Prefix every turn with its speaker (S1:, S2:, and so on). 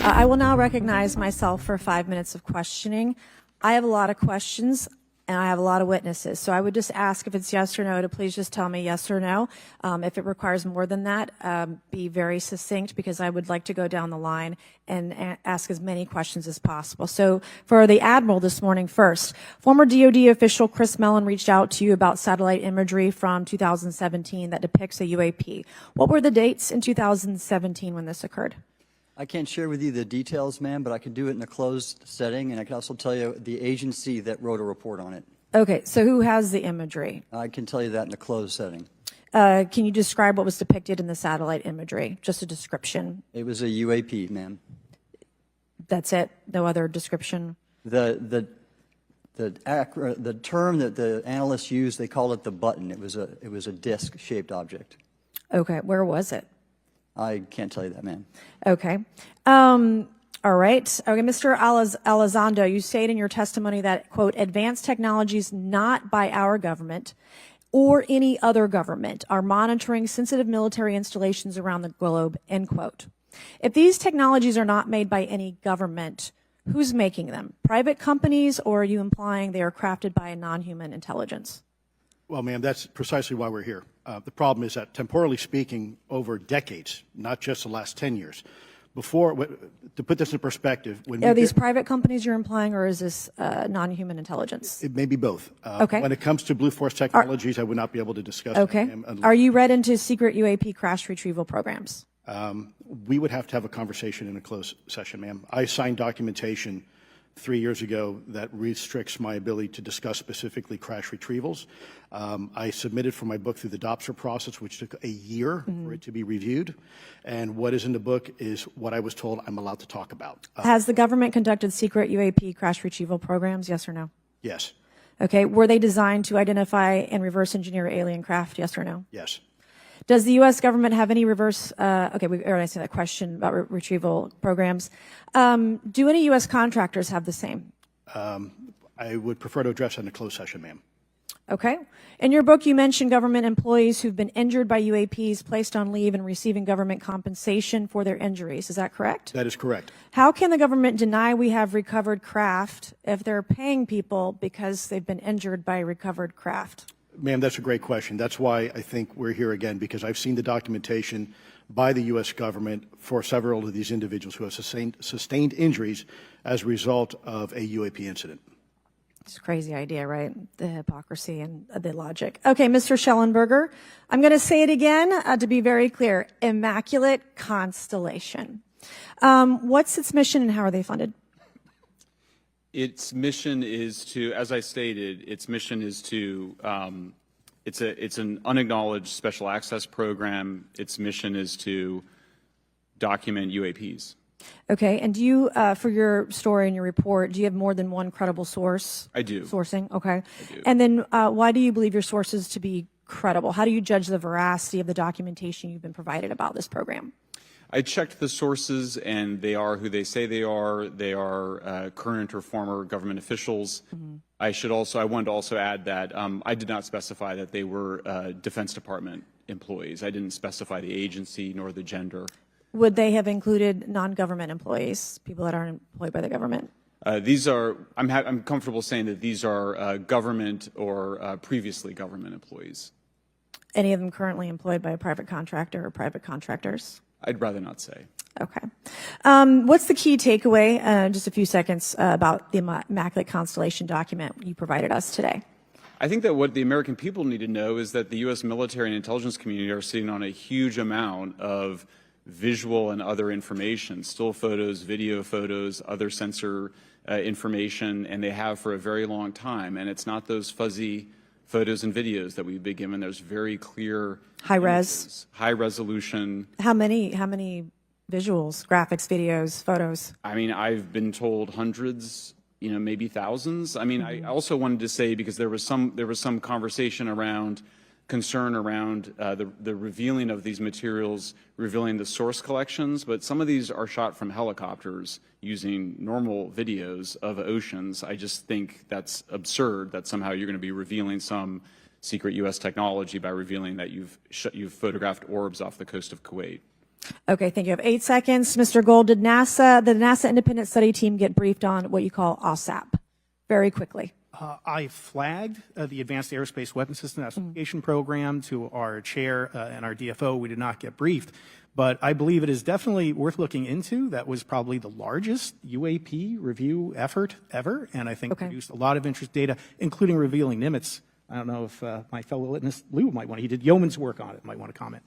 S1: I will now recognize myself for 5 minutes of questioning. I have a lot of questions and I have a lot of witnesses. So I would just ask if it's yes or no to please just tell me yes or no. If it requires more than that, be very succinct because I would like to go down the line and ask as many questions as possible. So for the Admiral this morning first, former DOD official Chris Mellon reached out to you about satellite imagery from 2017 that depicts a UAP. What were the dates in 2017 when this occurred?
S2: I can't share with you the details, ma'am, but I can do it in a closed setting, and I can also tell you the agency that wrote a report on it.
S1: Okay, so who has the imagery?
S2: I can tell you that in a closed setting.
S1: Can you describe what was depicted in the satellite imagery? Just a description.
S2: It was a UAP, ma'am.
S1: That's it? No other description?
S2: The term that the analysts used, they called it the button. It was a disc-shaped object.
S1: Okay, where was it?
S2: I can't tell you that, ma'am.
S1: Okay. All right. Okay, Mr. Elizondo, you state in your testimony that, quote, advanced technologies not by our government or any other government are monitoring sensitive military installations around the globe, end quote. If these technologies are not made by any government, who's making them? Private companies, or are you implying they are crafted by a non-human intelligence?
S3: Well, ma'am, that's precisely why we're here. The problem is that, temporally speaking, over decades, not just the last 10 years, to put this in perspective,
S1: are these private companies you're implying, or is this non-human intelligence?
S3: It may be both.
S1: Okay.
S3: When it comes to Blue Force Technologies, I would not be able to discuss.
S1: Okay. Are you read into secret UAP crash retrieval programs?
S3: We would have to have a conversation in a closed session, ma'am. I signed documentation 3 years ago that restricts my ability to discuss specifically crash retrievals. I submitted for my book through the DOPSR process, which took a year for it to be reviewed. And what is in the book is what I was told I'm allowed to talk about.
S1: Has the government conducted secret UAP crash retrieval programs, yes or no?
S3: Yes.
S1: Okay. Were they designed to identify and reverse engineer alien craft, yes or no?
S3: Yes.
S1: Does the U.S. government have any reverse, okay, we already answered that question about retrieval programs. Do any U.S. contractors have the same?
S3: I would prefer to address that in a closed session, ma'am.
S1: Okay. In your book, you mentioned government employees who've been injured by UAPs, placed on leave, and receiving government compensation for their injuries. Is that correct?
S3: That is correct.
S1: How can the government deny we have recovered craft if they're paying people because they've been injured by recovered craft?
S3: Ma'am, that's a great question. That's why I think we're here again, because I've seen the documentation by the U.S. government for several of these individuals who have sustained injuries as a result of a UAP incident.
S1: It's a crazy idea, right? The hypocrisy and the logic. Okay, Mr. Schellenberger, I'm going to say it again to be very clear. Immaculate Constellation. What's its mission and how are they funded?
S4: Its mission is to, as I stated, its mission is to, it's an unacknowledged special access program. Its mission is to document UAPs.
S1: Okay, and do you, for your story and your report, do you have more than one credible source?
S4: I do.
S1: Sourcing, okay.
S4: I do.
S1: And then why do you believe your sources to be credible? How do you judge the veracity of the documentation you've been provided about this program?
S4: I checked the sources, and they are who they say they are. They are current or former government officials. I wanted to also add that I did not specify that they were Defense Department employees. I didn't specify the agency nor the gender.
S1: Would they have included non-government employees, people that aren't employed by the government?
S4: I'm comfortable saying that these are government or previously government employees.
S1: Any of them currently employed by a private contractor or private contractors?
S4: I'd rather not say.
S1: Okay. What's the key takeaway, just a few seconds, about the Immaculate Constellation document you provided us today?
S4: I think that what the American people need to know is that the U.S. military and intelligence community are sitting on a huge amount of visual and other information, still photos, video photos, other sensor information, and they have for a very long time. And it's not those fuzzy photos and videos that we've been given. There's very clear
S1: High res,
S4: images, high resolution.
S1: How many visuals, graphics, videos, photos?
S4: I mean, I've been told hundreds, maybe thousands. I mean, I also wanted to say, because there was some conversation around concern around the revealing of these materials, revealing the source collections, but some of these are shot from helicopters using normal videos of oceans. I just think that's absurd that somehow you're going to be revealing some secret U.S. technology by revealing that you've photographed orbs off the coast of Kuwait.
S1: Okay, thank you. I have 8 seconds. Mr. Gold, did the NASA independent study team get briefed on what you call OSAP? Very quickly.
S5: I flagged the Advanced Aerospace Weapons System Classification Program to our chair and our DFO. We did not get briefed, but I believe it is definitely worth looking into. That was probably the largest UAP review effort ever, and I think produced a lot of interest data, including revealing Nimitz. I don't know if my fellow witness Lou might want to. He did yeoman's work on it. Might want to comment.